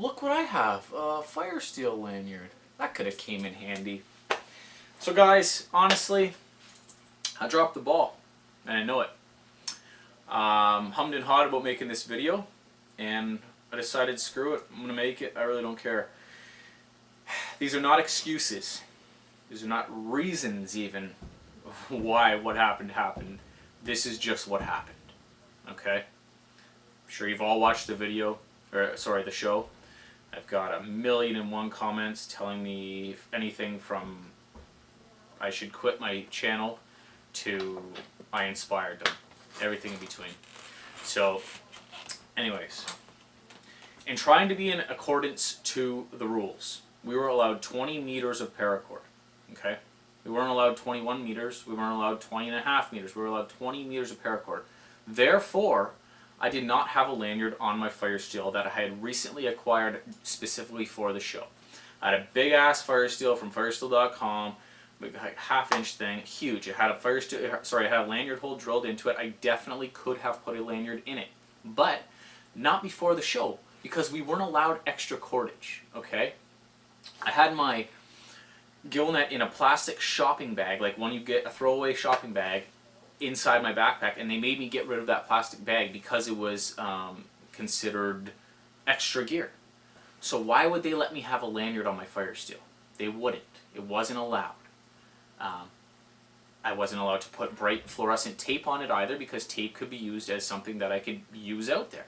look what I have, a fire steel lanyard. That could have came in handy. So guys, honestly, I dropped the ball, and I know it. Hummed and hawed about making this video, and I decided, screw it, I'm going to make it. I really don't care. These are not excuses. These are not reasons even why what happened. This is just what happened. Okay? I'm sure you've all watched the video, or sorry, the show. I've got 1,000,001 comments telling me anything from I should quit my channel to I inspired them. Everything in between. So, anyways, in trying to be in accordance to the rules, we were allowed 20 meters of paracord. Okay? We weren't allowed 21 meters. We weren't allowed 20.5 meters. We were allowed 20 meters of paracord. Therefore, I did not have a lanyard on my fire steel that I had recently acquired specifically for the show. I had a big ass fire steel from firesteel.com, like half-inch thing, huge. It had a fire steel, sorry, it had a lanyard hole drilled into it. I definitely could have put a lanyard in it, but not before the show because we weren't allowed extra cordage. Okay, I had my gill net in a plastic shopping bag, like when you get a throwaway shopping bag, inside my backpack, and they made me get rid of that plastic bag because it was considered extra gear. So why would they let me have a lanyard on my fire steel? They wouldn't. It wasn't allowed. I wasn't allowed to put bright fluorescent tape on it either because tape could be used as something that I could use out there.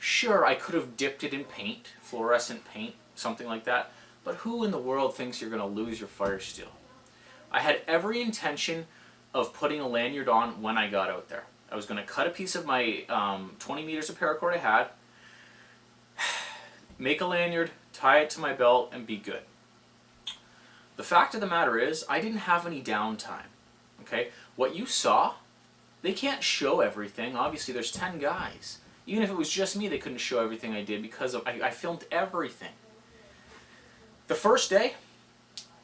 Sure, I could have dipped it in paint, fluorescent paint, something like that, but who in the world thinks you're going to lose your fire steel? I had every intention of putting a lanyard on when I got out there. I was going to cut a piece of my 20 meters of paracord I had, make a lanyard, tie it to my belt, and be good. The fact of the matter is, I didn't have any downtime. Okay? What you saw, they can't show everything. Obviously, there's 10 guys. Even if it was just me, they couldn't show everything I did because I filmed everything. The first day,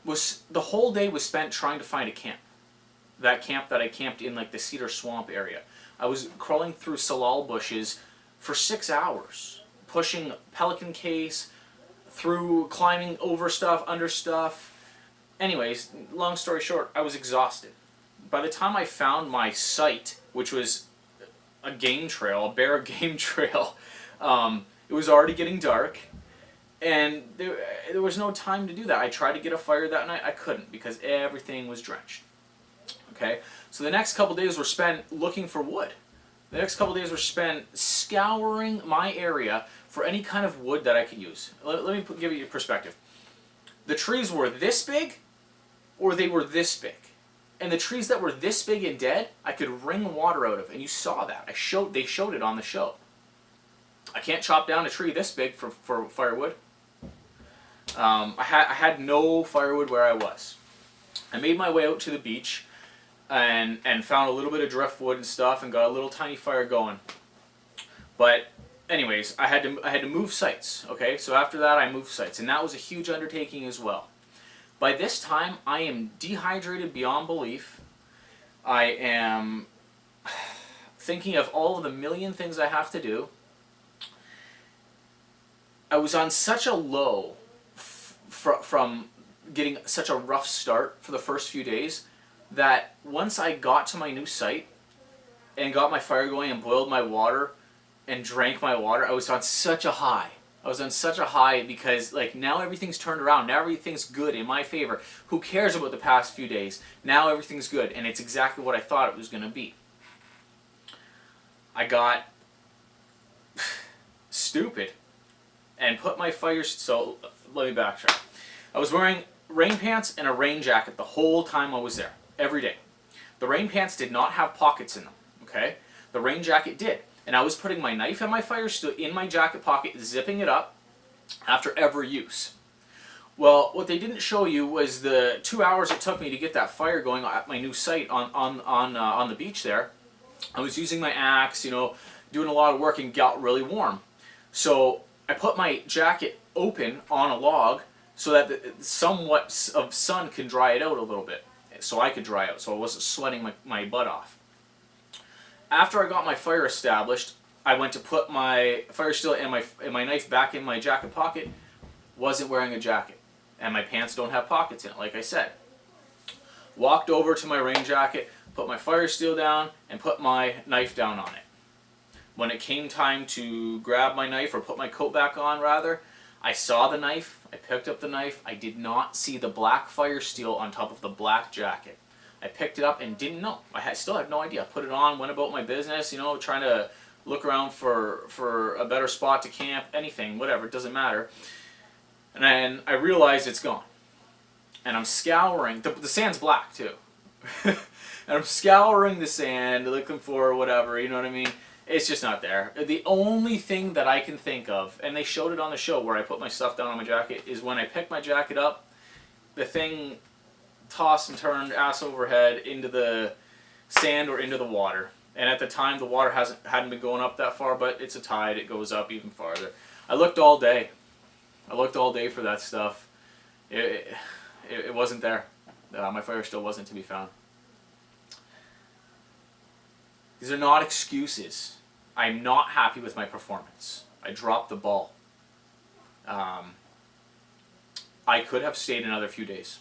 the whole day was spent trying to find a camp. That camp that I camped in, like the Cedar Swamp area. I was crawling through salal bushes for 6 hours, pushing pelican case, through climbing over stuff, under stuff. Anyways, long story short, I was exhausted. By the time I found my site, which was a game trail, a bear game trail, it was already getting dark, and there was no time to do that. I tried to get a fire that night, I couldn't because everything was drenched. Okay, so the next couple days were spent looking for wood. The next couple days were spent scouring my area for any kind of wood that I could use. Let me give you a perspective. The trees were this big, or they were this big. And the trees that were this big and dead, I could wring water out of, and you saw that. They showed it on the show. I can't chop down a tree this big for firewood. I had no firewood where I was. I made my way out to the beach and found a little bit of driftwood and stuff and got a little tiny fire going. But anyways, I had to move sites. Okay, so after that I moved sites, and that was a huge undertaking as well. By this time I am dehydrated beyond belief. I am thinking of all of the million things I have to do. I was on such a low from getting such a rough start for the first few days that once I got to my new site and got my fire going and boiled my water and drank my water, I was on such a high. I was on such a high because like now everything's turned around. Now everything's good in my favor. Who cares about the past few days? Now everything's good, and it's exactly what I thought it was going to be. I got stupid and put my fire... So let me backtrack. I was wearing rain pants and a rain jacket the whole time I was there. Every day. The rain pants did not have pockets in them, okay? The rain jacket did. And I was putting my knife and my fire steel in my jacket pocket, zipping it up after every use. Well, what they didn't show you was the 2 hours it took me to get that fire going at my new site on the beach there. I was using my axe, you know, doing a lot of work and got really warm. So I put my jacket open on a log so that somewhat of sun can dry it out a little bit. So I could dry out, so I wasn't sweating my butt off. After I got my fire established, I went to put my fire steel and my knife back in my jacket pocket. Wasn't wearing a jacket, and my pants don't have pockets in it, like I said. Walked over to my rain jacket, put my fire steel down, and put my knife down on it. When it came time to grab my knife, or put my coat back on rather, I saw the knife, I picked up the knife, I did not see the black fire steel on top of the black jacket. I picked it up and didn't know. Still had no idea. Put it on, went about my business, trying to look around for a better spot to camp, anything, whatever, it doesn't matter. And then I realized it's gone. And I'm scouring, the sand's black too. And I'm scouring the sand, looking for whatever, you know what I mean? It's just not there. The only thing that I can think of, and they showed it on the show where I put my stuff down on my jacket, is when I picked my jacket up, the thing tossed and turned ass over head into the sand or into the water. And at the time, the water hadn't been going up that far, but it's a tide, it goes up even farther. I looked all day. I looked all day for that stuff. It wasn't there. My fire still wasn't to be found. These are not excuses. I'm not happy with my performance. I dropped the ball. I could have stayed another few days.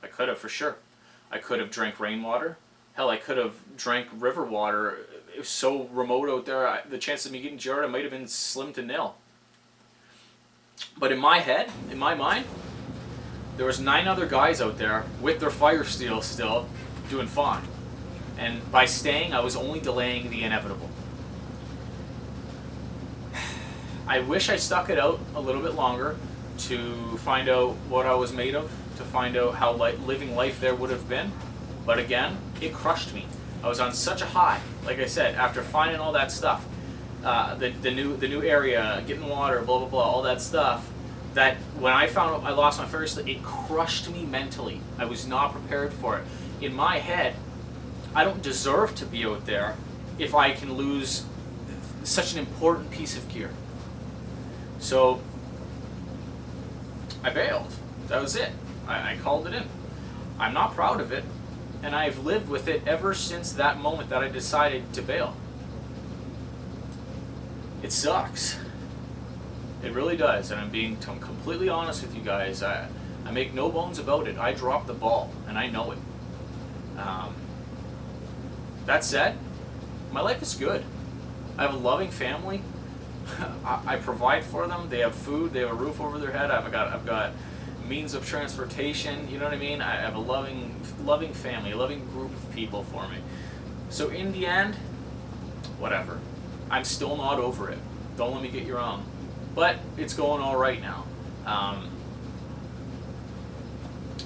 I could have, for sure. I could have drank rainwater. Hell, I could have drank river water. It was so remote out there, the chance of me getting jarred might have been slim to nil. But in my head, in my mind, there was 9 other guys out there with their fire steel still doing fine. And by staying, I was only delaying the inevitable. I wish I stuck it out a little bit longer to find out what I was made of, to find out how living life there would have been. But again, it crushed me. I was on such a high, like I said, after finding all that stuff, the new area, getting water, blah blah blah, all that stuff. That when I found out I lost my fire steel, it crushed me mentally. I was not prepared for it. In my head, I don't deserve to be out there if I can lose such an important piece of gear. So I bailed. That was it. I called it in. I'm not proud of it, and I've lived with it ever since that moment that I decided to bail. It sucks. It really does, and I'm being completely honest with you guys. I make no bones about it. I dropped the ball, and I know it. That said, my life is good. I have a loving family. I provide for them. They have food. They have a roof over their head. I've got means of transportation. You know what I mean? I have a loving family, a loving group of people for me. So in the end, whatever. I'm still not over it. Don't let me get you wrong. But it's going all right now.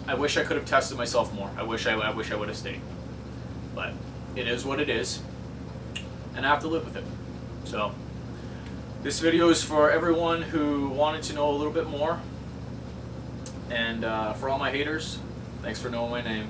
I wish I could have tested myself more. I wish I would have stayed. But it is what it is, and I have to live with it. So this video is for everyone who wanted to know a little bit more, and for all my haters, thanks for knowing my name.